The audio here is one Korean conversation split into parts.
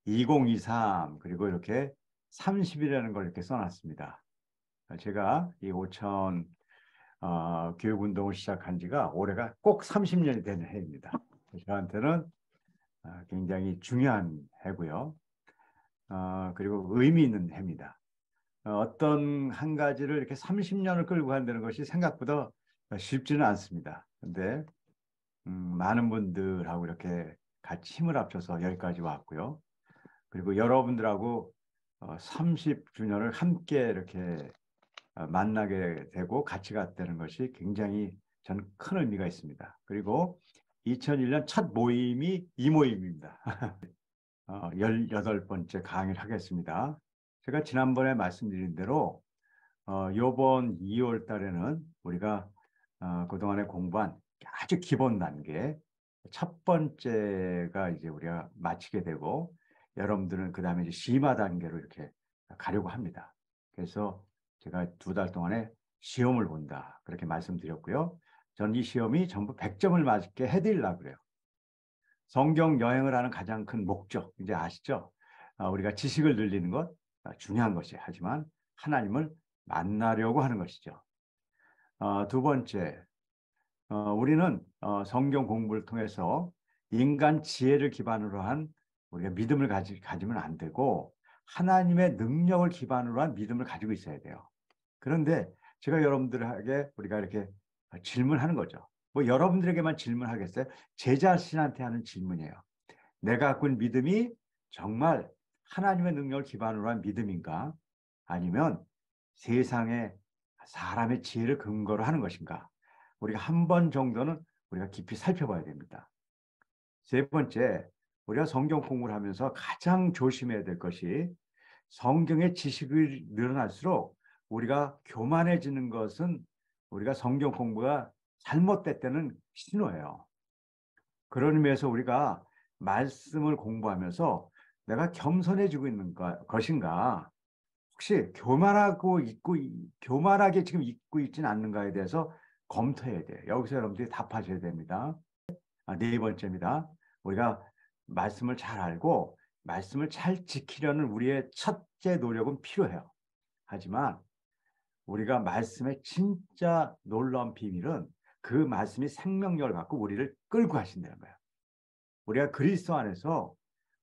2023 그리고 이렇게 30이라는 걸 이렇게 써놨습니다. 제가 이 오천 교육운동을 시작한 지가 올해가 꼭 30년이 되는 해입니다. 저한테는 굉장히 중요한 해고요. 그리고 의미 있는 해입니다. 어떤 한 가지를 이렇게 30년을 끌고 간다는 것이 생각보다 쉽지는 않습니다. 근데 많은 분들하고 이렇게 같이 힘을 합쳐서 여기까지 왔고요. 그리고 여러분들하고 30주년을 함께 이렇게 만나게 되고 같이 갔다는 것이 굉장히 저는 큰 의미가 있습니다. 그리고 2001년 첫 모임이 이 모임입니다. 18번째 강의를 하겠습니다. 제가 지난번에 말씀드린 대로 이번 2월 달에는 우리가 그동안에 공부한 아주 기본 단계 첫 번째가 이제 우리가 마치게 되고 여러분들은 그 다음에 이제 심화 단계로 이렇게 가려고 합니다. 그래서 제가 2달 동안에 시험을 본다 그렇게 말씀드렸고요. 전 이 시험이 전부 100점을 맞게 해드리려고 그래요. 성경 여행을 하는 가장 큰 목적 이제 아시죠? 우리가 지식을 늘리는 것 중요한 것이 하지만 하나님을 만나려고 하는 것이죠. 두 번째, 우리는 성경 공부를 통해서 인간 지혜를 기반으로 한 우리가 믿음을 가지면 안 되고 하나님의 능력을 기반으로 한 믿음을 가지고 있어야 돼요. 그런데 제가 여러분들에게 우리가 이렇게 질문하는 거죠. 뭐 여러분들에게만 질문하겠어요? 제 자신한테 하는 질문이에요. 내가 갖고 있는 믿음이 정말 하나님의 능력을 기반으로 한 믿음인가? 아니면 세상의 사람의 지혜를 근거로 하는 것인가? 우리가 한 번 정도는 우리가 깊이 살펴봐야 됩니다. 세 번째, 우리가 성경 공부를 하면서 가장 조심해야 될 것이 성경의 지식이 늘어날수록 우리가 교만해지는 것은 우리가 성경 공부가 잘못됐다는 신호예요. 그런 의미에서 우리가 말씀을 공부하면서 내가 겸손해지고 있는 것인가? 혹시 교만하게 지금 있고 있지는 않는가에 대해서 검토해야 돼요. 여기서 여러분들이 답하셔야 됩니다. 네 번째입니다. 우리가 말씀을 잘 알고 말씀을 잘 지키려는 우리의 첫째 노력은 필요해요. 하지만 우리가 말씀의 진짜 놀라운 비밀은 그 말씀이 생명력을 갖고 우리를 끌고 가신다는 거예요. 우리가 그리스도 안에서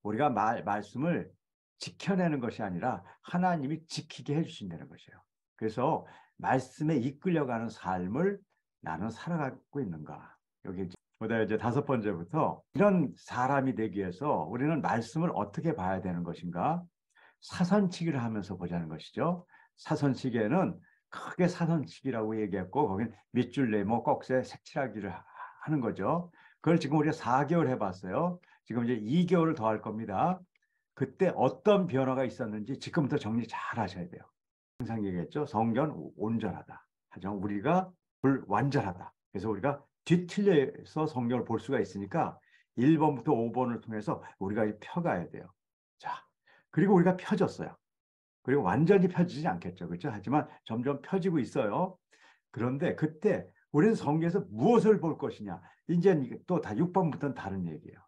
우리가 말씀을 지켜내는 것이 아니라 하나님이 지키게 해주신다는 것이에요. 그래서 말씀에 이끌려가는 삶을 나는 살아가고 있는가. 여기 보다 이제 5번째부터 이런 사람이 되기 위해서 우리는 말씀을 어떻게 봐야 되는 것인가? 사선치기를 하면서 보자는 것이죠. 사선치기에는 크게 사선치기라고 얘기했고 거기는 밑줄 네모 꺽쇠 색칠하기를 하는 거죠. 그걸 지금 우리가 4개월 해봤어요. 지금 이제 2개월을 더 할 겁니다. 그때 어떤 변화가 있었는지 지금부터 정리 잘 하셔야 돼요. 항상 얘기했죠. 성경은 온전하다. 하지만 우리가 불완전하다. 그래서 우리가 뒤틀려서 성경을 볼 수가 있으니까 1번부터 5번을 통해서 우리가 펴가야 돼요. 자, 그리고 우리가 펴졌어요. 그리고 완전히 펴지지 않겠죠. 그렇죠? 하지만 점점 펴지고 있어요. 그런데 그때 우리는 성경에서 무엇을 볼 것이냐. 이제 또 다 6번부터는 다른 얘기예요.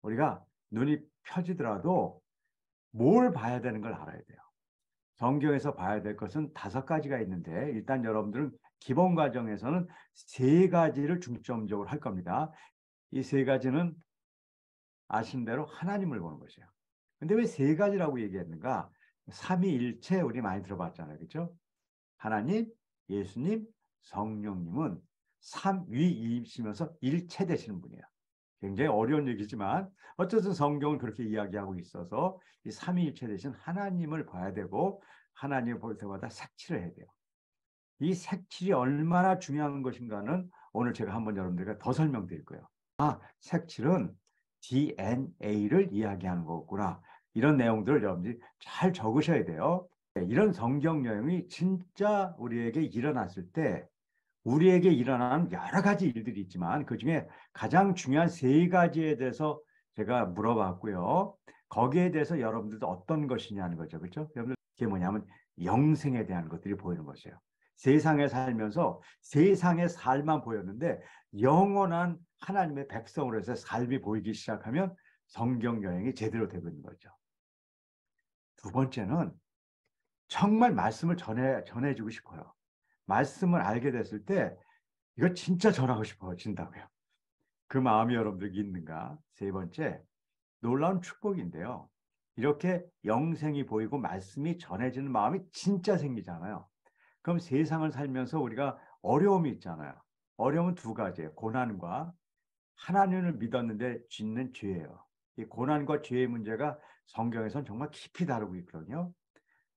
우리가 눈이 펴지더라도 뭘 봐야 되는 걸 알아야 돼요. 성경에서 봐야 될 것은 5가지가 있는데 일단 여러분들은 기본 과정에서는 3가지를 중점적으로 할 겁니다. 이 3가지는 아시는 대로 하나님을 보는 것이에요. 근데 왜 3가지라고 얘기했는가? 삼위일체 우리 많이 들어봤잖아요. 그렇죠? 하나님, 예수님, 성령님은 삼위이시면서 일체 되시는 분이에요. 굉장히 어려운 얘기지만 어쨌든 성경은 그렇게 이야기하고 있어서 이 삼위일체 되신 하나님을 봐야 되고 하나님을 볼 때마다 색칠을 해야 돼요. 이 색칠이 얼마나 중요한 것인가는 오늘 제가 한번 여러분들과 더 설명드릴 거예요. 색칠은 DNA를 이야기하는 거구나. 이런 내용들을 여러분들이 잘 적으셔야 돼요. 이런 성경 여행이 진짜 우리에게 일어났을 때 우리에게 일어나는 여러 가지 일들이 있지만 그중에 가장 중요한 3가지에 대해서 제가 물어봤고요. 거기에 대해서 여러분들도 어떤 것이냐는 거죠. 그렇죠? 여러분들 그게 뭐냐면 영생에 대한 것들이 보이는 것이에요. 세상에 살면서 세상의 삶만 보였는데 영원한 하나님의 백성으로 해서 삶이 보이기 시작하면 성경 여행이 제대로 되고 있는 거죠. 두 번째는 정말 말씀을 전해주고 싶어요. 말씀을 알게 됐을 때 이거 진짜 전하고 싶어진다고요. 그 마음이 여러분들에게 있는가? 세 번째, 놀라운 축복인데요. 이렇게 영생이 보이고 말씀이 전해지는 마음이 진짜 생기잖아요. 그럼 세상을 살면서 우리가 어려움이 있잖아요. 어려움은 두 가지예요. 고난과 하나님을 믿었는데 짓는 죄예요. 이 고난과 죄의 문제가 성경에서는 정말 깊이 다루고 있거든요.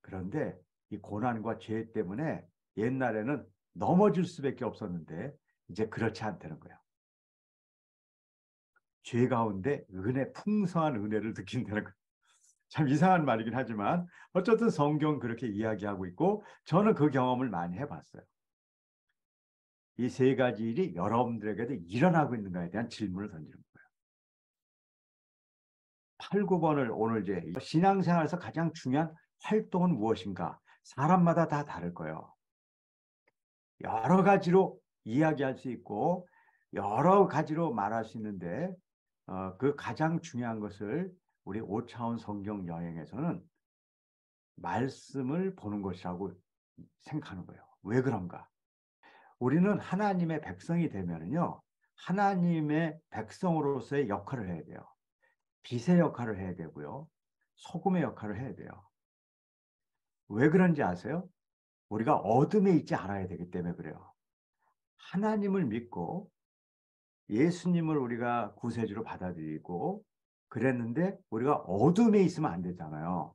그런데 이 고난과 죄 때문에 옛날에는 넘어질 수밖에 없었는데 이제 그렇지 않다는 거예요. 죄 가운데 풍성한 은혜를 느낀다는 거예요. 참 이상한 말이긴 하지만 어쨌든 성경 그렇게 이야기하고 있고 저는 그 경험을 많이 해봤어요. 이 세 가지 일이 여러분들에게도 일어나고 있는가에 대한 질문을 던지는 거예요. 8, 9번을 오늘 이제 신앙생활에서 가장 중요한 활동은 무엇인가? 사람마다 다 다를 거예요. 여러 가지로 이야기할 수 있고 여러 가지로 말할 수 있는데 그 가장 중요한 것을 우리 5차원 성경 여행에서는 말씀을 보는 것이라고 생각하는 거예요. 왜 그런가? 우리는 하나님의 백성이 되면요. 하나님의 백성으로서의 역할을 해야 돼요. 빛의 역할을 해야 되고요. 소금의 역할을 해야 돼요. 왜 그런지 아세요? 우리가 어둠에 있지 않아야 되기 때문에 그래요. 하나님을 믿고 예수님을 우리가 구세주로 받아들이고 그랬는데 우리가 어둠에 있으면 안 되잖아요.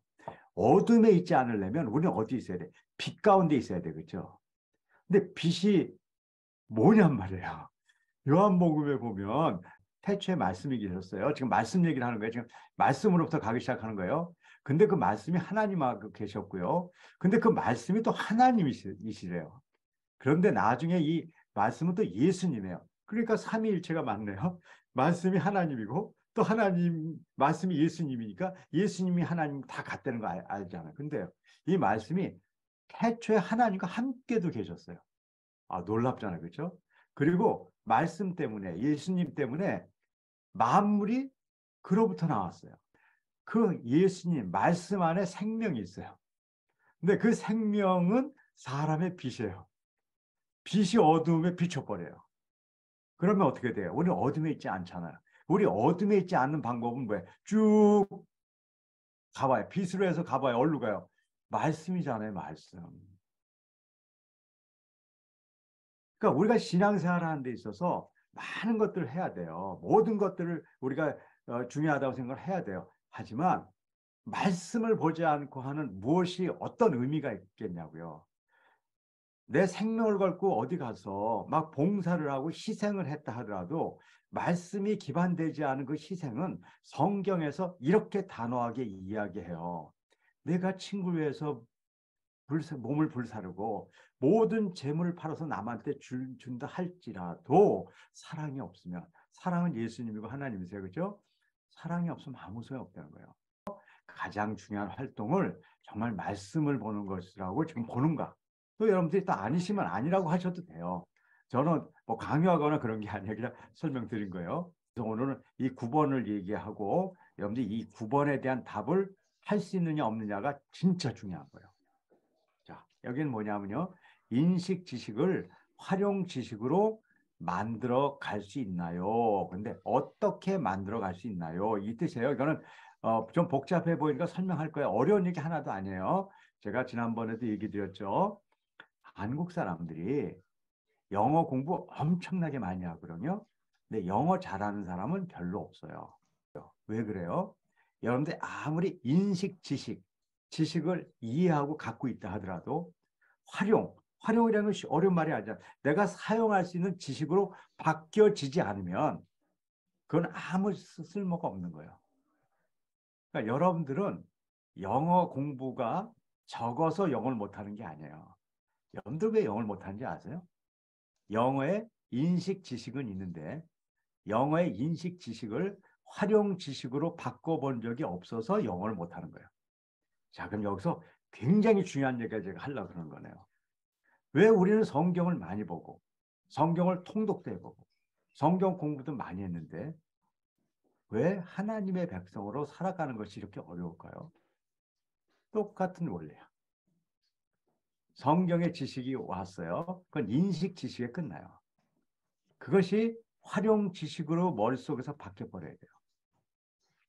어둠에 있지 않으려면 우리는 어디 있어야 돼? 빛 가운데 있어야 돼. 그렇죠? 근데 빛이 뭐냔 말이에요. 요한복음에 보면 태초에 말씀이 계셨어요. 지금 말씀 얘기를 하는 거예요. 지금 말씀으로부터 가기 시작하는 거예요. 근데 그 말씀이 하나님하고 계셨고요. 근데 그 말씀이 또 하나님이시래요. 그런데 나중에 이 말씀은 또 예수님이에요. 그러니까 삼위일체가 맞네요. 말씀이 하나님이고 또 하나님 말씀이 예수님이니까 예수님이 하나님 다 같다는 거 알잖아요. 근데 이 말씀이 태초에 하나님과 함께도 계셨어요. 아, 놀랍잖아요. 그렇죠? 그리고 말씀 때문에 예수님 때문에 만물이 그로부터 나왔어요. 그 예수님 말씀 안에 생명이 있어요. 근데 그 생명은 사람의 빛이에요. 빛이 어둠에 비춰버려요. 그러면 어떻게 돼요? 우리 어둠에 있지 않잖아요. 우리 어둠에 있지 않는 방법은 뭐예요? 쭉 가봐요. 빛으로 해서 가봐요. 어디로 가요? 말씀이잖아요. 말씀. 그러니까 우리가 신앙생활 하는 데 있어서 많은 것들을 해야 돼요. 모든 것들을 우리가 중요하다고 생각을 해야 돼요. 하지만 말씀을 보지 않고 하는 무엇이 어떤 의미가 있겠냐고요. 내 생명을 걸고 어디 가서 막 봉사를 하고 희생을 했다 하더라도 말씀이 기반되지 않은 그 희생은 성경에서 이렇게 단호하게 이야기해요. 내가 친구를 위해서 몸을 불사르고 모든 재물을 팔아서 남한테 준다 할지라도 사랑이 없으면 사랑은 예수님이고 하나님이세요. 그렇죠? 사랑이 없으면 아무 소용 없다는 거예요. 가장 중요한 활동을 정말 말씀을 보는 것이라고 지금 보는가. 또 여러분들이 또 아니시면 아니라고 하셔도 돼요. 저는 뭐 강요하거나 그런 게 아니라 그냥 설명드린 거예요. 그래서 오늘은 이 9번을 얘기하고 여러분들이 이 9번에 대한 답을 할 수 있느냐 없느냐가 진짜 중요한 거예요. 자, 여기는 뭐냐면요. 인식 지식을 활용 지식으로 만들어 갈 수 있나요? 근데 어떻게 만들어 갈 수 있나요? 이 뜻이에요. 이거는 좀 복잡해 보이니까 설명할 거예요. 어려운 얘기 하나도 아니에요. 제가 지난번에도 얘기 드렸죠. 한국 사람들이 영어 공부 엄청나게 많이 하거든요. 근데 영어 잘하는 사람은 별로 없어요. 왜 그래요? 여러분들 아무리 인식 지식, 지식을 이해하고 갖고 있다 하더라도 활용이라는 것이 어려운 말이 아니라 내가 사용할 수 있는 지식으로 바뀌어지지 않으면 그건 아무 쓸모가 없는 거예요. 그러니까 여러분들은 영어 공부가 적어서 영어를 못하는 게 아니에요. 여러분들 왜 영어를 못하는지 아세요? 영어의 인식 지식은 있는데 영어의 인식 지식을 활용 지식으로 바꿔본 적이 없어서 영어를 못하는 거예요. 자, 그럼 여기서 굉장히 중요한 얘기를 제가 하려고 그러는 거네요. 왜 우리는 성경을 많이 보고 성경을 통독도 해보고 성경 공부도 많이 했는데 왜 하나님의 백성으로 살아가는 것이 이렇게 어려울까요? 똑같은 원리야. 성경의 지식이 왔어요. 그건 인식 지식에 끝나요. 그것이 활용 지식으로 머릿속에서 바뀌어버려야 돼요.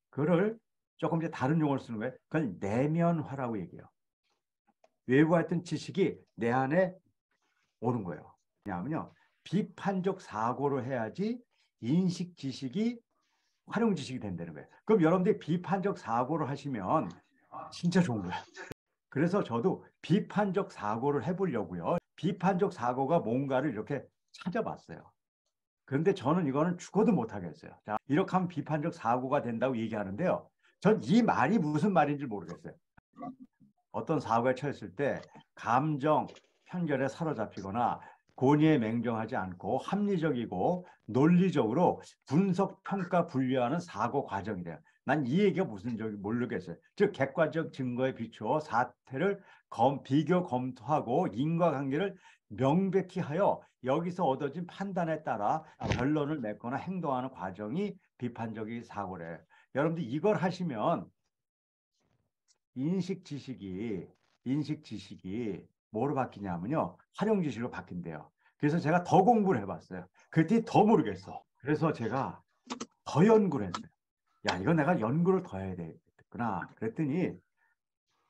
그거를 조금 이제 다른 용어를 쓰는 거예요. 그건 내면화라고 얘기해요. 외부와 있던 지식이 내 안에 오는 거예요. 왜냐하면요. 비판적 사고를 해야지 인식 지식이 활용 지식이 된다는 거예요. 그럼 여러분들이 비판적 사고를 하시면 진짜 좋은 거예요. 그래서 저도 비판적 사고를 해보려고요. 비판적 사고가 뭔가를 이렇게 찾아봤어요. 그런데 저는 이거는 죽어도 못하겠어요. 자, 이렇게 하면 비판적 사고가 된다고 얘기하는데요. 전 이 말이 무슨 말인지 모르겠어요. 어떤 사고에 처했을 때 감정, 편견에 사로잡히거나 권위에 맹종하지 않고 합리적이고 논리적으로 분석, 평가, 분류하는 사고 과정이래요. 난 이 얘기가 무슨 적이 모르겠어요. 즉 객관적 증거에 비추어 사태를 비교 검토하고 인과관계를 명백히 하여 여기서 얻어진 판단에 따라 결론을 맺거나 행동하는 과정이 비판적인 사고래요. 여러분들 이걸 하시면 인식 지식이 뭐로 바뀌냐면요. 활용 지식으로 바뀐대요. 그래서 제가 더 공부를 해봤어요. 그랬더니 더 모르겠어. 그래서 제가 더 연구를 했어요. 야, 이거 내가 연구를 더 해야 되겠구나. 그랬더니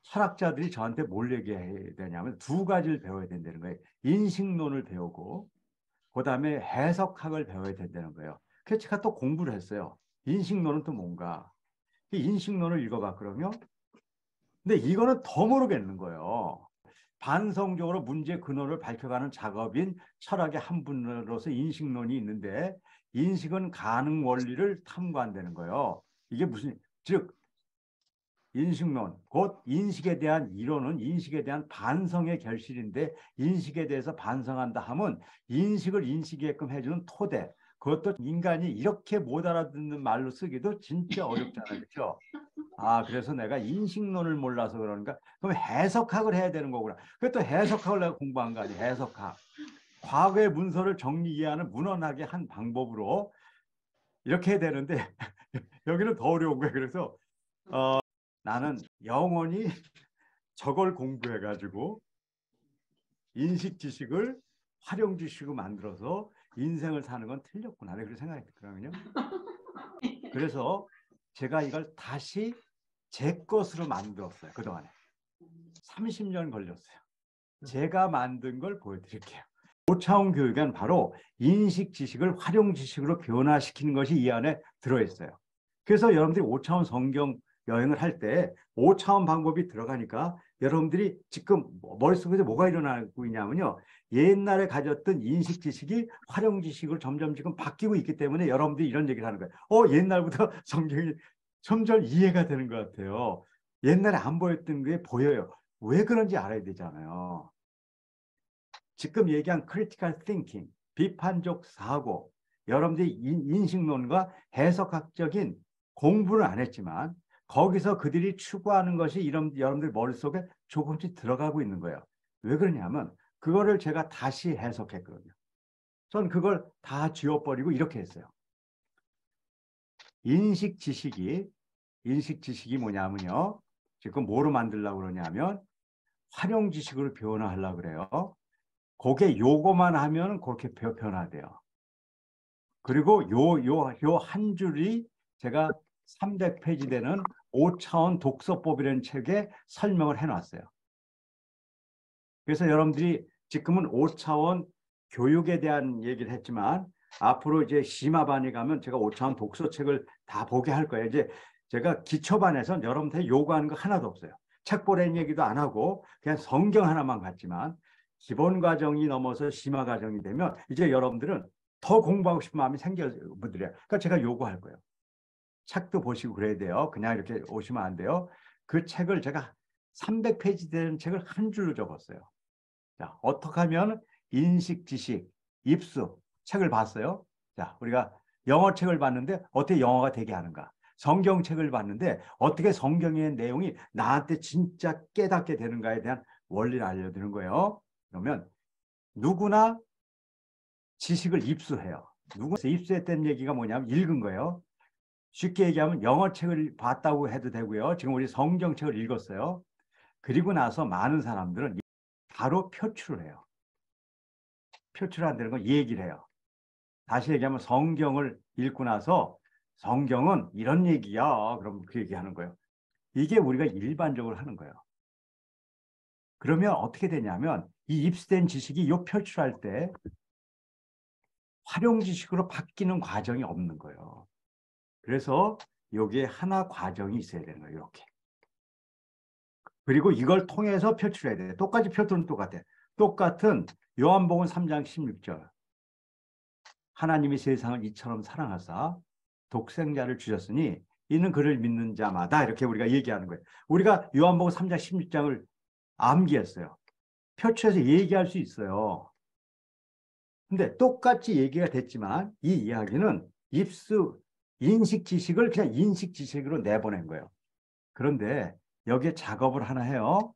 철학자들이 저한테 뭘 얘기해야 되냐면 두 가지를 배워야 된다는 거예요. 인식론을 배우고 그다음에 해석학을 배워야 된다는 거예요. 그래서 제가 또 공부를 했어요. 인식론은 또 뭔가? 인식론을 읽어봐 그러면 근데 이거는 더 모르겠는 거예요. 반성적으로 문제 근원을 밝혀가는 작업인 철학의 한 분으로서 인식론이 있는데 인식은 가능 원리를 탐구한다는 거예요. 이게 무슨 즉 인식론 곧 인식에 대한 이론은 인식에 대한 반성의 결실인데 인식에 대해서 반성한다 하면 인식을 인식하게끔 해주는 토대 그것도 인간이 이렇게 못 알아듣는 말로 쓰기도 진짜 어렵잖아요. 그렇죠? 아, 그래서 내가 인식론을 몰라서 그러는가? 그럼 해석학을 해야 되는 거구나. 그것도 해석학을 내가 공부한 거 아니야, 해석학. 과거의 문서를 정리 이해하는 문헌학의 한 방법으로 이렇게 해야 되는데 여기는 더 어려운 거예요. 그래서 나는 영원히 저걸 공부해가지고 인식 지식을 활용 지식으로 만들어서 인생을 사는 건 틀렸구나. 그렇게 생각했거든요. 그래서 제가 이걸 다시 제 것으로 만들었어요. 그동안에. 30년 걸렸어요. 제가 만든 걸 보여드릴게요. 5차원 교육은 바로 인식 지식을 활용 지식으로 변화시키는 것이 이 안에 들어있어요. 그래서 여러분들이 5차원 성경 여행을 할 때 5차원 방법이 들어가니까 여러분들이 지금 머릿속에서 뭐가 일어나고 있냐면요. 옛날에 가졌던 인식 지식이 활용 지식으로 점점 지금 바뀌고 있기 때문에 여러분들이 이런 얘기를 하는 거예요. 옛날부터 성경이 점점 이해가 되는 것 같아요. 옛날에 안 보였던 게 보여요. 왜 그런지 알아야 되잖아요. 지금 얘기한 critical thinking, 비판적 사고, 여러분들이 인식론과 해석학적인 공부를 안 했지만 거기서 그들이 추구하는 것이 여러분들 머릿속에 조금씩 들어가고 있는 거예요. 왜 그러냐면 그거를 제가 다시 해석했거든요. 전 그걸 다 지워버리고 이렇게 했어요. 인식 지식이 뭐냐면요. 지금 뭐로 만들려고 그러냐면 활용 지식으로 변화하려고 그래요. 그게 요거만 하면 그렇게 변화돼요. 그리고 요 한 줄이 제가 300페이지 되는 5차원 독서법이라는 책에 설명을 해놨어요. 그래서 여러분들이 지금은 5차원 교육에 대한 얘기를 했지만 앞으로 이제 심화반에 가면 제가 5차원 독서책을 다 보게 할 거예요. 이제 제가 기초반에선 여러분한테 요구하는 거 하나도 없어요. 책 보라는 얘기도 안 하고 그냥 성경 하나만 갔지만 기본 과정이 넘어서 심화 과정이 되면 이제 여러분들은 더 공부하고 싶은 마음이 생길 분들이에요. 그러니까 제가 요구할 거예요. 책도 보시고 그래야 돼요. 그냥 이렇게 오시면 안 돼요. 그 책을 제가 300페이지 되는 책을 한 줄로 적었어요. 자, 어떻게 하면 인식, 지식, 입수, 책을 봤어요. 자, 우리가 영어 책을 봤는데 어떻게 영어가 되게 하는가? 성경책을 봤는데 어떻게 성경의 내용이 나한테 진짜 깨닫게 되는가에 대한 원리를 알려드리는 거예요. 그러면 누구나 지식을 입수해요. 누구나 입수했다는 얘기가 뭐냐면 읽은 거예요. 쉽게 얘기하면 영어 책을 봤다고 해도 되고요. 지금 우리 성경책을 읽었어요. 그리고 나서 많은 사람들은 바로 표출을 해요. 표출한다는 건 얘기를 해요. 다시 얘기하면 성경을 읽고 나서 성경은 이런 얘기야. 그럼 그 얘기하는 거예요. 이게 우리가 일반적으로 하는 거예요. 그러면 어떻게 되냐면 이 입수된 지식이 요 표출할 때 활용 지식으로 바뀌는 과정이 없는 거예요. 그래서 여기에 하나 과정이 있어야 되는 거예요. 이렇게. 그리고 이걸 통해서 표출해야 돼요. 똑같이 표출은 똑같아. 똑같은 요한복음 3장 16절. 하나님이 세상을 이처럼 사랑하사 독생자를 주셨으니 이는 그를 믿는 자마다 이렇게 우리가 얘기하는 거예요. 우리가 요한복음 3장 16장을 암기했어요. 표출해서 얘기할 수 있어요. 근데 똑같이 얘기가 됐지만 이 이야기는 인식 지식을 그냥 인식 지식으로 내보낸 거예요. 그런데 여기에 작업을 하나 해요.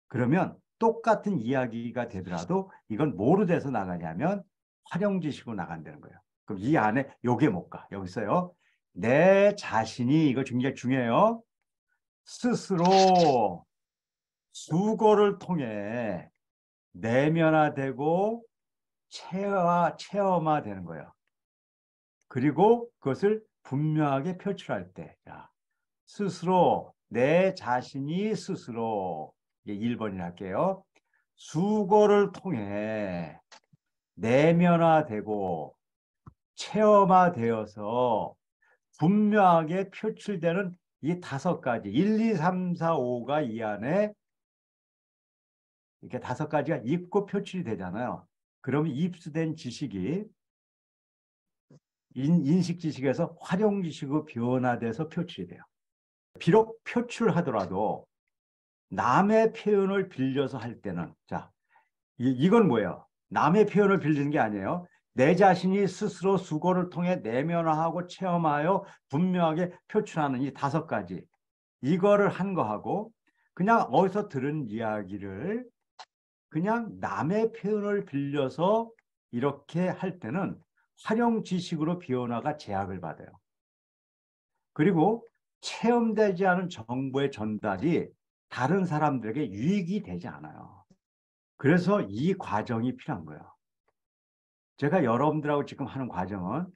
그러면 똑같은 이야기가 되더라도 이건 뭐로 돼서 나가냐면 활용 지식으로 나간다는 거예요. 그럼 이 안에 요게 뭘까? 여기 있어요. 내 자신이 이거 굉장히 중요해요. 스스로 수고를 통해 내면화되고 체험화되는 거예요. 그리고 그것을 분명하게 표출할 때, 자, 스스로 내 자신이 스스로 1번이라 할게요. 수고를 통해 내면화되고 체험화되어서 분명하게 표출되는 이 5가지 1, 2, 3, 4, 5가 이 안에 이렇게 5가지가 있고 표출이 되잖아요. 그러면 입수된 지식이 인식 지식에서 활용 지식으로 변화돼서 표출이 돼요. 비록 표출하더라도 남의 표현을 빌려서 할 때는 자, 이건 뭐예요? 남의 표현을 빌리는 게 아니에요. 내 자신이 스스로 수고를 통해 내면화하고 체험하여 분명하게 표출하는 이 5가지 이거를 한 거하고 그냥 어디서 들은 이야기를 그냥 남의 표현을 빌려서 이렇게 할 때는 활용 지식으로 변화가 제약을 받아요. 그리고 체험되지 않은 정보의 전달이 다른 사람들에게 유익이 되지 않아요. 그래서 이 과정이 필요한 거예요. 제가 여러분들하고 지금 하는 과정은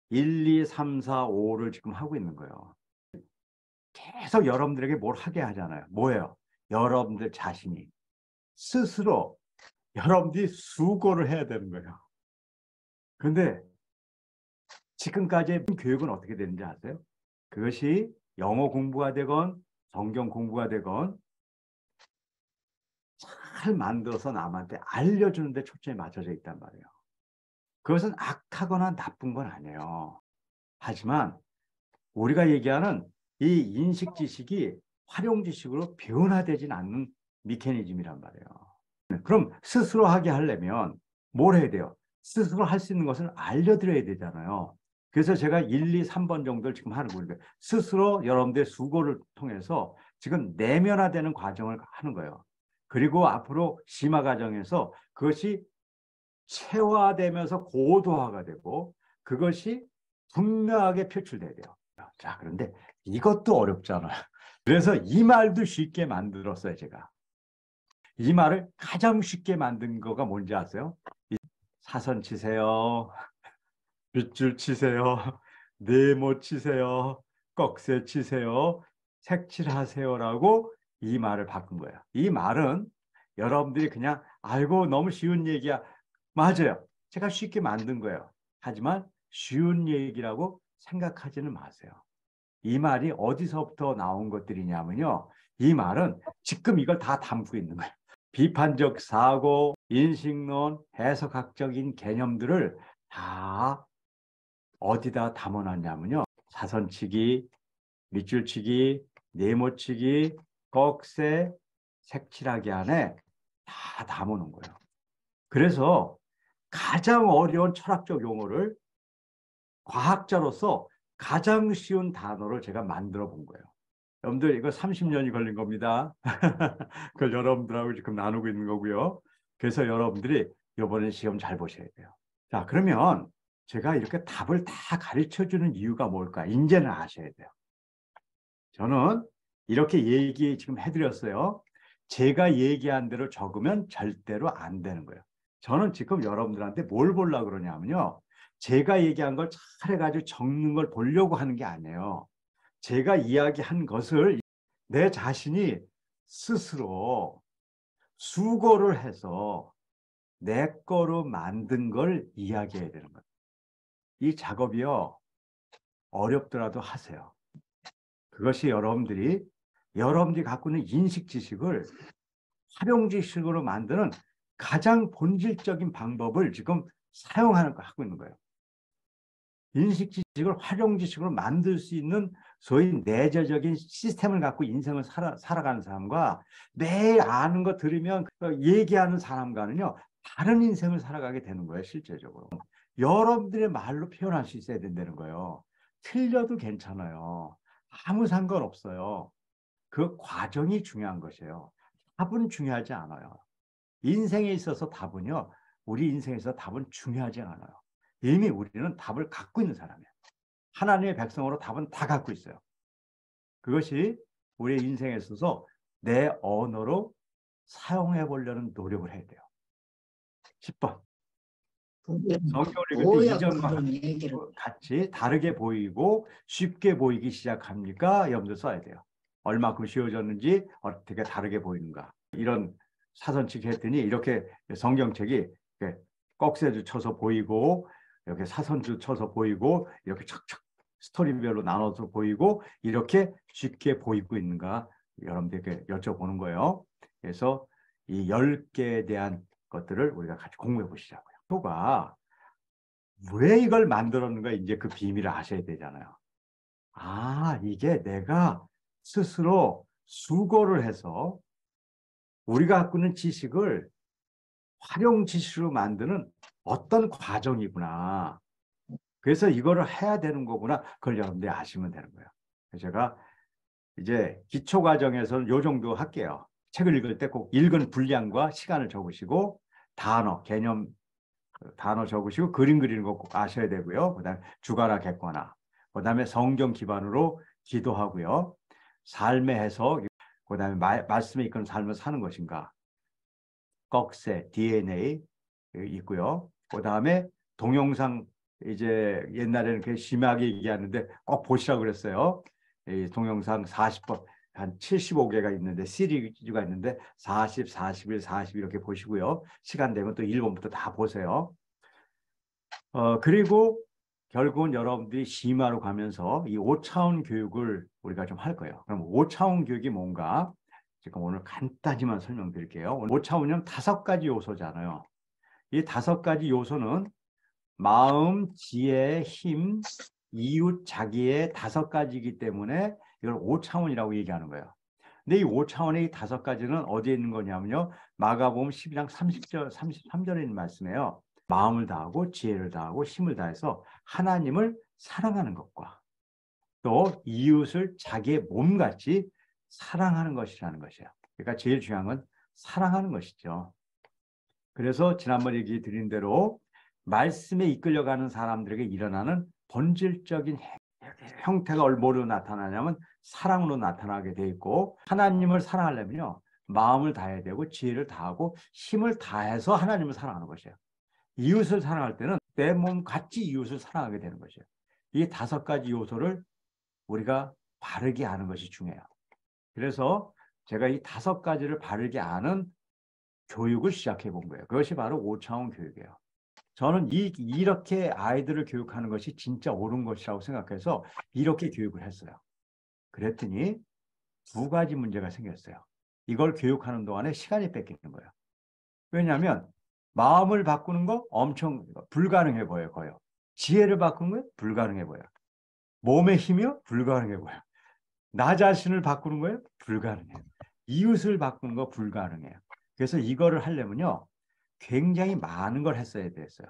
1, 2, 3, 4, 5를 지금 하고 있는 거예요. 계속 여러분들에게 뭘 하게 하잖아요. 뭐예요? 여러분들 자신이 스스로 여러분들이 수고를 해야 되는 거예요. 그런데 지금까지의 교육은 어떻게 되는지 아세요? 그것이 영어 공부가 되건 성경 공부가 되건 잘 만들어서 남한테 알려주는 데 초점이 맞춰져 있단 말이에요. 그것은 악하거나 나쁜 건 아니에요. 하지만 우리가 얘기하는 이 인식 지식이 활용 지식으로 변화되진 않는 메커니즘이란 말이에요. 그럼 스스로 하게 하려면 뭘 해야 돼요? 스스로 할 수 있는 것을 알려드려야 되잖아요. 그래서 제가 1, 2, 3번 정도를 지금 하는 거예요. 스스로 여러분들의 수고를 통해서 지금 내면화되는 과정을 하는 거예요. 그리고 앞으로 심화 과정에서 그것이 체화되면서 고도화가 되고 그것이 분명하게 표출돼야 돼요. 자, 그런데 이것도 어렵잖아요. 그래서 이 말도 쉽게 만들었어요, 제가. 이 말을 가장 쉽게 만든 거가 뭔지 아세요? 사선 치세요. 빗줄 치세요. 네모 치세요. 꺽쇠 치세요. 색칠하세요라고 이 말을 바꾼 거예요. 이 말은 여러분들이 그냥 알고 너무 쉬운 얘기야. 맞아요. 제가 쉽게 만든 거예요. 하지만 쉬운 얘기라고 생각하지는 마세요. 이 말이 어디서부터 나온 것들이냐면요. 이 말은 지금 이걸 다 담고 있는 거예요. 비판적 사고, 인식론, 해석학적인 개념들을 다 어디다 담아놨냐면요. 사선치기, 밑줄치기, 네모치기, 꺽쇠, 색칠하기 안에 다 담아놓은 거예요. 그래서 가장 어려운 철학적 용어를 과학자로서 가장 쉬운 단어를 제가 만들어 본 거예요. 여러분들 이거 30년이 걸린 겁니다. 그걸 여러분들하고 지금 나누고 있는 거고요. 그래서 여러분들이 이번에 시험 잘 보셔야 돼요. 자, 그러면 제가 이렇게 답을 다 가르쳐-주는 이유가 뭘까? 이제는 아셔야 돼요. 저는 이렇게 얘기 지금 해드렸어요. 제가 얘기한 대로 적으면 절대로 안 되는 거예요. 저는 지금 여러분들한테 뭘 보려고 그러냐면요. 제가 얘기한 걸 잘해가지고 적는 걸 보려고 하는 게 아니에요. 제가 이야기한 것을 내 자신이 스스로 수고를 해서 내 거로 만든 걸 이야기해야 되는 거예요. 이 작업이요. 어렵더라도 하세요. 그것이 여러분들이 갖고 있는 인식 지식을 활용 지식으로 만드는 가장 본질적인 방법을 지금 하고 있는 거예요. 인식 지식을 활용 지식으로 만들 수 있는 소위 내재적인 시스템을 갖고 인생을 살아가는 사람과 매일 아는 거 들으면 얘기하는 사람과는요, 다른 인생을 살아가게 되는 거예요, 실제적으로. 여러분들의 말로 표현할 수 있어야 된다는 거예요. 틀려도 괜찮아요. 아무 상관없어요. 그 과정이 중요한 것이에요. 답은 중요하지 않아요. 인생에 있어서 답은요, 우리 인생에서 답은 중요하지 않아요. 이미 우리는 답을 갖고 있는 사람이에요. 하나님의 백성으로 답은 다 갖고 있어요. 그것이 우리 인생에 있어서 내 언어로 사용해 보려는 노력을 해야 돼요. 10번. 성경을 읽을 때 이전과 같이 다르게 보이고 쉽게 보이기 시작합니까? 여러분들 써야 돼요. 얼마큼 쉬워졌는지 어떻게 다르게 보이는가. 이런 사선책 했더니 이렇게 성경책이 꺽쇠도 쳐서 보이고 이렇게 사선도 쳐서 보이고 이렇게 척척 스토리별로 나눠서 보이고 이렇게 쉽게 보이고 있는가 여러분들에게 여쭤보는 거예요. 그래서 이 10개에 대한 것들을 우리가 같이 공부해 보시자고요. 표가 왜 이걸 만들었는가 이제 그 비밀을 아셔야 되잖아요. 아, 이게 내가 스스로 수고를 해서 우리가 갖고 있는 지식을 활용 지식으로 만드는 어떤 과정이구나. 그래서 이거를 해야 되는 거구나. 그걸 여러분들이 아시면 되는 거예요. 제가 이제 기초 과정에서는 요 정도 할게요. 책을 읽을 때 꼭 읽은 분량과 시간을 적으시고 단어, 개념 단어 적으시고 그림 그리는 거 꼭 아셔야 되고요. 그다음에 주가나 객관화, 그다음에 성경 기반으로 기도하고요. 삶의 해석, 그다음에 말씀에 이끄는 삶을 사는 것인가, 꺽쇠, DNA 있고요. 그다음에 동영상 이제 옛날에는 그 심하게 얘기하는데 꼭 보시라고 그랬어요. 이 동영상 40번 한 75개가 있는데 시리즈가 있는데 40, 41, 40 이렇게 보시고요. 시간 되면 또 1번부터 다 보세요. 그리고 결국은 여러분들이 심화로 가면서 이 5차원 교육을 우리가 좀 할 거예요. 그럼 5차원 교육이 뭔가? 지금 오늘 간단히만 설명드릴게요. 5차원은 5가지 요소잖아요. 이 5가지 요소는 마음, 지혜, 힘, 이웃, 자기의 5가지이기 때문에 이걸 5차원이라고 얘기하는 거예요. 근데 이 5차원의 이 5가지는 어디에 있는 거냐면요. 마가복음 12장 30절, 33절에 있는 말씀이에요. 마음을 다하고 지혜를 다하고 힘을 다해서 하나님을 사랑하는 것과 또 이웃을 자기의 몸같이 사랑하는 것이라는 것이에요. 그러니까 제일 중요한 건 사랑하는 것이죠. 그래서 지난번 얘기 드린 대로 말씀에 이끌려가는 사람들에게 일어나는 본질적인 형태가 뭐로 나타나냐면 사랑으로 나타나게 돼 있고, 하나님을 사랑하려면요 마음을 다해야 되고 지혜를 다하고 힘을 다해서 하나님을 사랑하는 것이에요. 이웃을 사랑할 때는 내 몸 같이 이웃을 사랑하게 되는 것이에요. 이 5가지 요소를 우리가 바르게 아는 것이 중요해요. 그래서 제가 이 5가지를 바르게 아는 교육을 시작해 본 거예요. 그것이 바로 5차원 교육이에요. 저는 이렇게 아이들을 교육하는 것이 진짜 옳은 것이라고 생각해서 이렇게 교육을 했어요. 그랬더니 2가지 문제가 생겼어요. 이걸 교육하는 동안에 시간이 뺏기는 거예요. 왜냐하면 마음을 바꾸는 거 엄청 불가능해 보여요. 거의. 지혜를 바꾸는 거 불가능해 보여요. 몸의 힘이요? 불가능해 보여요. 나 자신을 바꾸는 거예요? 불가능해요. 이웃을 바꾸는 거 불가능해요. 그래서 이거를 하려면요 굉장히 많은 걸 했어야 됐어요.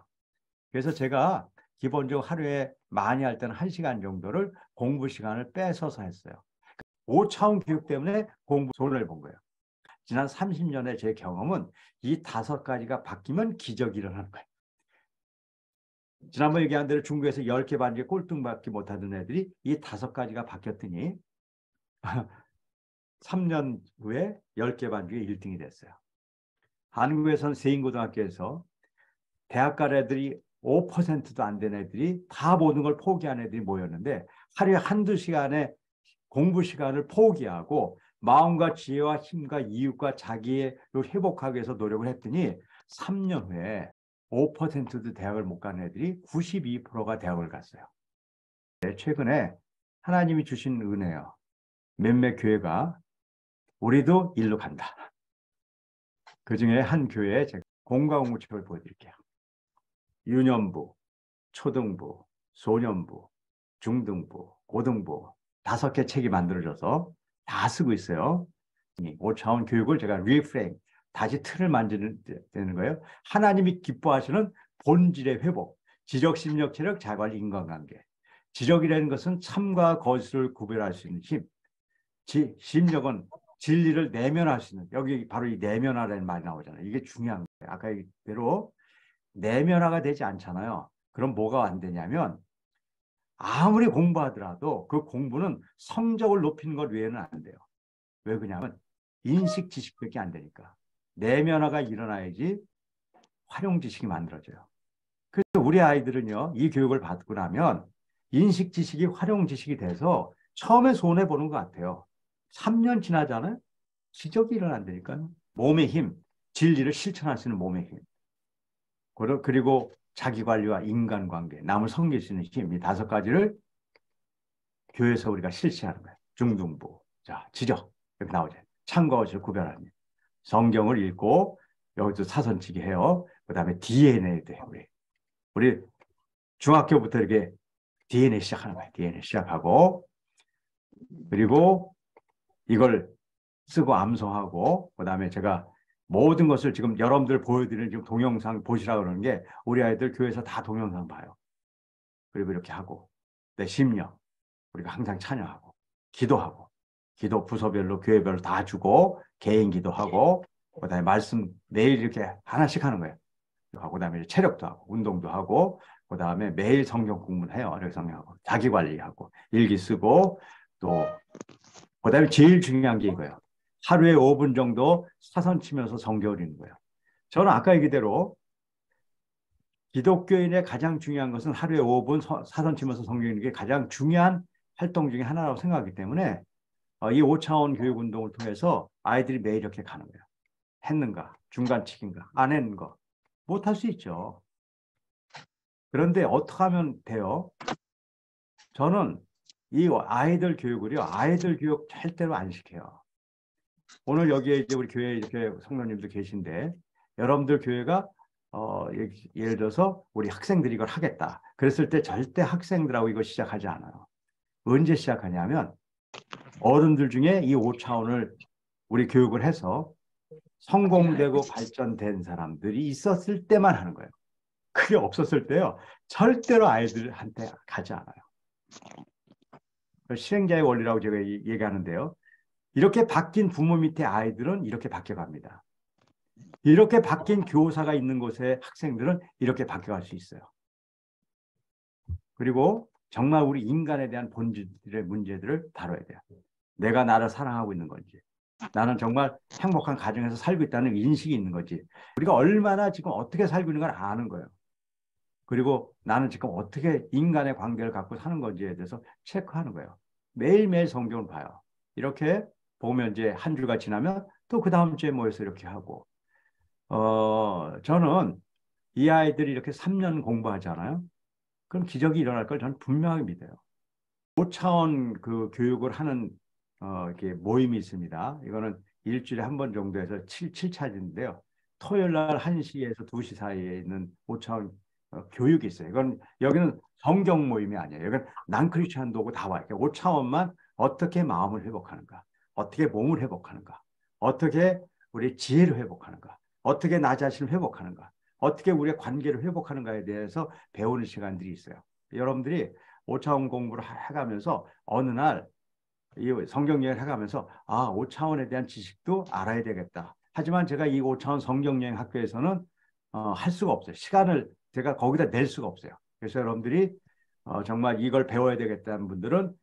그래서 제가 기본적으로 하루에 많이 할 때는 1시간 정도를 공부 시간을 뺏어서 했어요. 5차원 교육 때문에 공부 손을 본 거예요. 지난 30년의 제 경험은 이 5가지가 바뀌면 기적이 일어나는 거예요. 지난번 얘기한 대로 중국에서 10개 반지에 꼴등밖에 못하던 애들이 이 5가지가 바뀌었더니 3년 후에 10개 반지에 1등이 됐어요. 한국에서는 세인고등학교에서 대학 갈 애들이 5%도 안 된 애들이 다 모든 걸 포기한 애들이 모였는데 하루에 한두 시간의 공부 시간을 포기하고 마음과 지혜와 힘과 이웃과 자기를 회복하기 위해서 노력을 했더니 3년 후에 5%도 대학을 못 간 애들이 92%가 대학을 갔어요. 최근에 하나님이 주신 은혜요. 몇몇 교회가 우리도 일로 간다. 그 중에 한 교회에 제가 공과공부책을 보여드릴게요. 유년부, 초등부, 소년부, 중등부, 고등부 5개 책이 만들어져서 다 쓰고 있어요. 5차원 교육을 제가 리프레임, 다시 틀을 만드는 되는 거예요. 하나님이 기뻐하시는 본질의 회복, 지적, 심력, 체력, 자관리, 인간관계. 지적이라는 것은 참과 거짓을 구별할 수 있는 힘. 심력은 진리를 내면할 수 있는, 여기 바로 이 내면화라는 말이 나오잖아요. 이게 중요한 거예요. 아까 얘기대로 내면화가 되지 않잖아요. 그럼 뭐가 안 되냐면 아무리 공부하더라도 그 공부는 성적을 높이는 것 외에는 안 돼요. 왜 그러냐면 인식 지식밖에 안 되니까. 내면화가 일어나야지 활용 지식이 만들어져요. 그래서 우리 아이들은요, 이 교육을 받고 나면 인식 지식이 활용 지식이 돼서 처음에 손해 보는 것 같아요. 3년 지나잖아요. 기적이 일어난다니까요. 몸의 힘, 진리를 실천할 수 있는 몸의 힘. 그리고 자기관리와 인간관계, 남을 섬길 수 있는 힘, 이 5가지를 교회에서 우리가 실시하는 거예요. 중등부, 자, 지적, 이렇게 나오죠. 참과 거짓을 구별하는 성경을 읽고 여기도 사선치기 해요. 그 다음에 DNA도 해요. 우리 중학교부터 이렇게 DNA 시작하는 거예요. DNA 시작하고 그리고 이걸 쓰고 암송하고 그 다음에 제가 모든 것을 지금 여러분들 보여드리는 지금 동영상 보시라고 그러는 게 우리 아이들 교회에서 다 동영상 봐요. 그리고 이렇게 하고 내 심령 우리가 항상 찬양하고 기도하고 기도 부서별로 교회별로 다 주고 개인 기도하고 그다음에 말씀 매일 이렇게 하나씩 하는 거예요. 그다음에 체력도 하고 운동도 하고 그다음에 매일 성경 공부를 해요. 이렇게 성경하고 자기 관리하고 일기 쓰고 또 그다음에 제일 중요한 게 이거예요. 하루에 5분 정도 사선 치면서 성경을 읽는 거예요. 저는 아까 얘기대로 기독교인의 가장 중요한 것은 하루에 5분 사선 치면서 성경 읽는 게 가장 중요한 활동 중에 하나라고 생각하기 때문에 이 5차원 교육 운동을 통해서 아이들이 매일 이렇게 가는 거예요. 했는가, 중간치기인가, 안 했는 거. 못할 수 있죠. 그런데 어떻게 하면 돼요? 저는 이 아이들 교육을요, 아이들 교육 절대로 안 시켜요. 오늘 여기에 이제 우리 교회 이렇게 성도님도 계신데, 여러분들 교회가 예를 들어서 우리 학생들이 이걸 하겠다. 그랬을 때 절대 학생들하고 이거 시작하지 않아요. 언제 시작하냐면 어른들 중에 이 5차원을 우리 교육을 해서 성공되고 발전된 사람들이 있었을 때만 하는 거예요. 그게 없었을 때요. 절대로 아이들한테 가지 않아요. 실행자의 원리라고 제가 얘기하는데요. 이렇게 바뀐 부모 밑에 아이들은 이렇게 바뀌어갑니다. 이렇게 바뀐 교사가 있는 곳에 학생들은 이렇게 바뀌어갈 수 있어요. 그리고 정말 우리 인간에 대한 본질의 문제들을 다뤄야 돼요. 내가 나를 사랑하고 있는 건지, 나는 정말 행복한 가정에서 살고 있다는 인식이 있는 거지. 우리가 얼마나 지금 어떻게 살고 있는 걸 아는 거예요. 그리고 나는 지금 어떻게 인간의 관계를 갖고 사는 건지에 대해서 체크하는 거예요. 매일매일 성경을 봐요. 이렇게 보면 이제 한 주가 지나면 또 그 다음 주에 모여서 이렇게 하고, 저는 이 아이들이 이렇게 3년 공부하잖아요. 그럼 기적이 일어날 걸 저는 분명히 믿어요. 5차원 그 교육을 하는 이렇게 모임이 있습니다. 이거는 일주일에 한 번 정도 해서 7차인데요. 토요일 날 1시에서 2시 사이에 있는 5차원 교육이 있어요. 이건 여기는 성경 모임이 아니에요. 여기는 난크리스찬도 오고 다 와요. 5차원만 어떻게 마음을 회복하는가, 어떻게 몸을 회복하는가, 어떻게 우리 지혜를 회복하는가, 어떻게 나 자신을 회복하는가, 어떻게 우리의 관계를 회복하는가에 대해서 배우는 시간들이 있어요. 여러분들이 5차원 공부를 해가면서 어느 날 이 성경 여행을 해가면서 5차원에 대한 지식도 알아야 되겠다. 하지만 제가 이 5차원 성경 여행 학교에서는 할 수가 없어요. 시간을 제가 거기다 낼 수가 없어요. 그래서 여러분들이 정말 이걸 배워야 되겠다는 분들은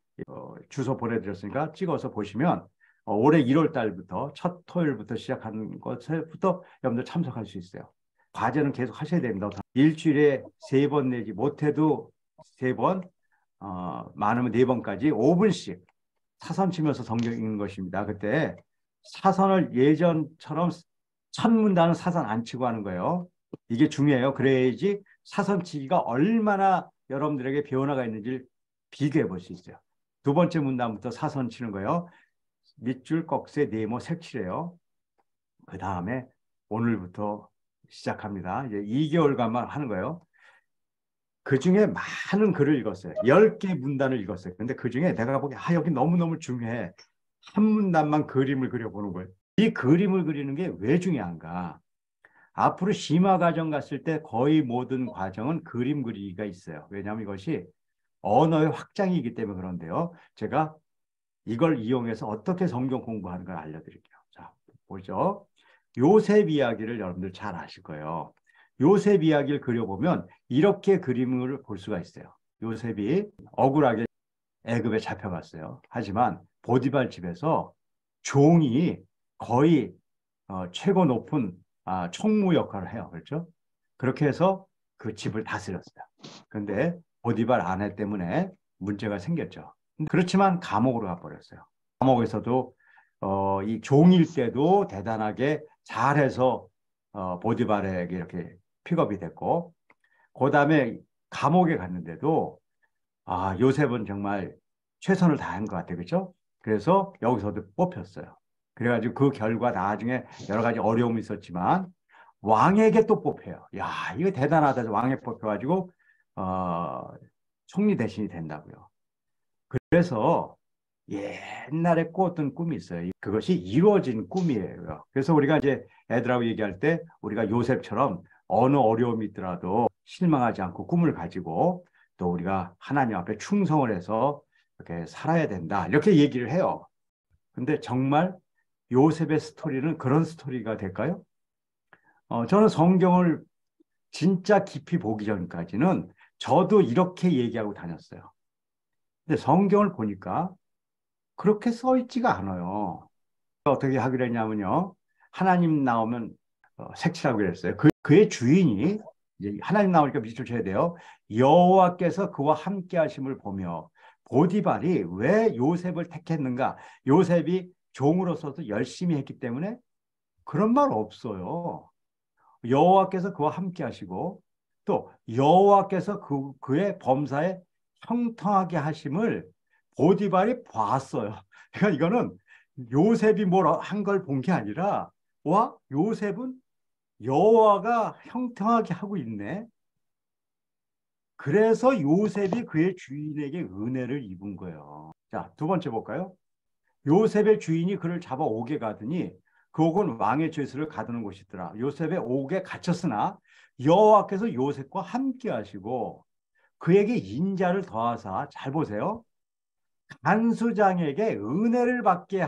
주소 보내드렸으니까 찍어서 보시면 올해 1월 달부터 첫 토요일부터 시작하는 것부터 여러분들 참석할 수 있어요. 과제는 계속 하셔야 됩니다. 일주일에 3번 내지 못해도 3번, 많으면 4번까지 5분씩 사선 치면서 성경 읽는 것입니다. 그때 사선을 예전처럼 첫 문단은 사선 안 치고 하는 거예요. 이게 중요해요. 그래야지 사선 치기가 얼마나 여러분들에게 변화가 있는지 비교해 볼 수 있어요. 두 번째 문단부터 사선 치는 거예요. 밑줄, 꺽쇠, 네모, 색칠해요. 그 다음에 오늘부터 시작합니다. 이제 2개월간만 하는 거예요. 그 중에 많은 글을 읽었어요. 10개 문단을 읽었어요. 근데 그 중에 내가 보기에 여기 너무너무 중요해. 한 문단만 그림을 그려보는 거예요. 이 그림을 그리는 게 왜 중요한가? 앞으로 심화 과정 갔을 때 거의 모든 과정은 그림 그리기가 있어요. 왜냐하면 이것이 언어의 확장이기 때문에 그런데요. 제가 이걸 이용해서 어떻게 성경 공부하는 걸 알려드릴게요. 자, 보죠. 요셉 이야기를 여러분들 잘 아실 거예요. 요셉 이야기를 그려보면 이렇게 그림을 볼 수가 있어요. 요셉이 억울하게 애굽에 잡혀갔어요. 하지만 보디발 집에서 종이 거의 최고 높은 총무 역할을 해요. 그렇죠? 그렇게 해서 그 집을 다스렸어요. 그런데 보디발 아내 때문에 문제가 생겼죠. 그렇지만 감옥으로 가버렸어요. 감옥에서도 이 종일 때도 대단하게 잘해서 보디발에게 이렇게 픽업이 됐고, 그 다음에 감옥에 갔는데도 요셉은 정말 최선을 다한 것 같아요. 그렇죠? 그래서 여기서도 뽑혔어요. 그래가지고 그 결과 나중에 여러 가지 어려움이 있었지만 왕에게 또 뽑혀요. 야, 이거 대단하다. 왕에 뽑혀가지고 총리 대신이 된다고요. 그래서 옛날에 꿨던 꿈이 있어요. 그것이 이루어진 꿈이에요. 그래서 우리가 이제 애들하고 얘기할 때 우리가 요셉처럼 어느 어려움이 있더라도 실망하지 않고 꿈을 가지고 또 우리가 하나님 앞에 충성을 해서 이렇게 살아야 된다. 이렇게 얘기를 해요. 근데 정말 요셉의 스토리는 그런 스토리가 될까요? 저는 성경을 진짜 깊이 보기 전까지는 저도 이렇게 얘기하고 다녔어요. 근데 성경을 보니까 그렇게 써 있지가 않아요. 어떻게 하기로 했냐면요. 하나님 나오면 색칠하고 그랬어요. 그의 주인이 이제 하나님 나오니까 밑줄 쳐야 돼요. 여호와께서 그와 함께 하심을 보며 보디발이 왜 요셉을 택했는가? 요셉이 종으로서도 열심히 했기 때문에 그런 말 없어요. 여호와께서 그와 함께 하시고 또 여호와께서 그의 범사에 형통하게 하심을 보디발이 봤어요. 그러니까 이거는 요셉이 뭘 한 걸 본 게 아니라 요셉은 여호와가 형통하게 하고 있네. 그래서 요셉이 그의 주인에게 은혜를 입은 거예요. 자, 두 번째 볼까요? 요셉의 주인이 그를 잡아 옥에 가더니 그 옥은 왕의 죄수를 가두는 곳이더라. 요셉의 옥에 갇혔으나 여호와께서 요셉과 함께 하시고 그에게 인자를 더하사, 잘 보세요, 간수장에게 은혜를 받게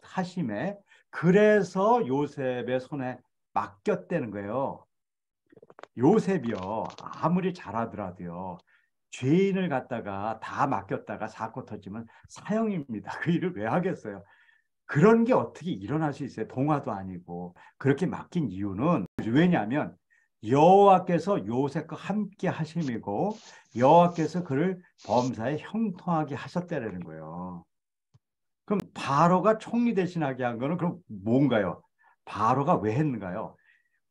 하심에 그래서 요셉의 손에 맡겼다는 거예요. 요셉이요, 아무리 잘하더라도요, 죄인을 갖다가 다 맡겼다가 사건 터지면 사형입니다. 그 일을 왜 하겠어요? 그런 게 어떻게 일어날 수 있어요? 동화도 아니고. 그렇게 맡긴 이유는 왜냐하면 여호와께서 요셉과 함께 하심이고 여호와께서 그를 범사에 형통하게 하셨다는 거예요. 그럼 바로가 총리 대신하게 한 거는 그럼 뭔가요? 바로가 왜 했는가요?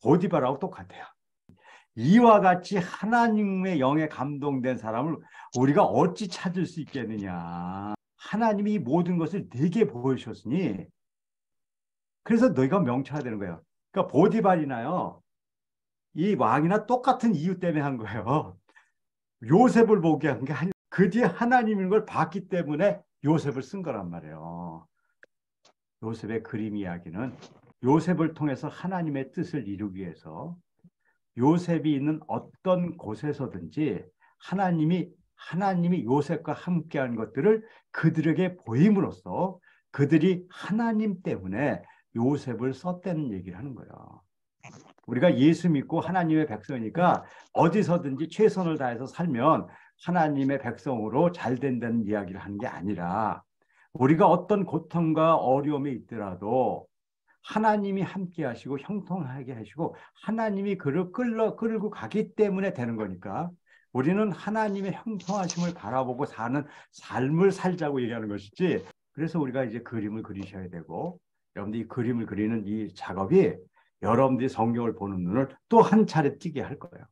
보디발하고 똑같아요. 이와 같이 하나님의 영에 감동된 사람을 우리가 어찌 찾을 수 있겠느냐. 하나님이 이 모든 것을 내게 보여주셨으니 그래서 너희가 명철해야 되는 거예요. 그러니까 보디발이나요, 이 왕이나 똑같은 이유 때문에 한 거예요. 요셉을 보게 한 게 아니고 그 뒤에 하나님인 걸 봤기 때문에 요셉을 쓴 거란 말이에요. 요셉의 그림 이야기는 요셉을 통해서 하나님의 뜻을 이루기 위해서 요셉이 있는 어떤 곳에서든지 하나님이 요셉과 함께한 것들을 그들에게 보임으로써 그들이 하나님 때문에 요셉을 썼다는 얘기를 하는 거예요. 우리가 예수 믿고 하나님의 백성이니까 어디서든지 최선을 다해서 살면 하나님의 백성으로 잘 된다는 이야기를 하는 게 아니라 우리가 어떤 고통과 어려움이 있더라도 하나님이 함께 하시고 형통하게 하시고 하나님이 그를 끌고 가기 때문에 되는 거니까 우리는 하나님의 형통하심을 바라보고 사는 삶을 살자고 얘기하는 것이지. 그래서 우리가 이제 그림을 그리셔야 되고 여러분들이 이 그림을 그리는 이 작업이 여러분들이 성경을 보는 눈을 또 한 차례 띄게 할 거예요.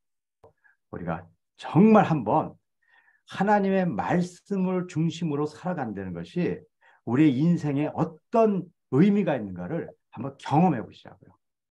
우리가 정말 한번 하나님의 말씀을 중심으로 살아간다는 것이 우리의 인생에 어떤 의미가 있는가를 한번 경험해 보시자고요.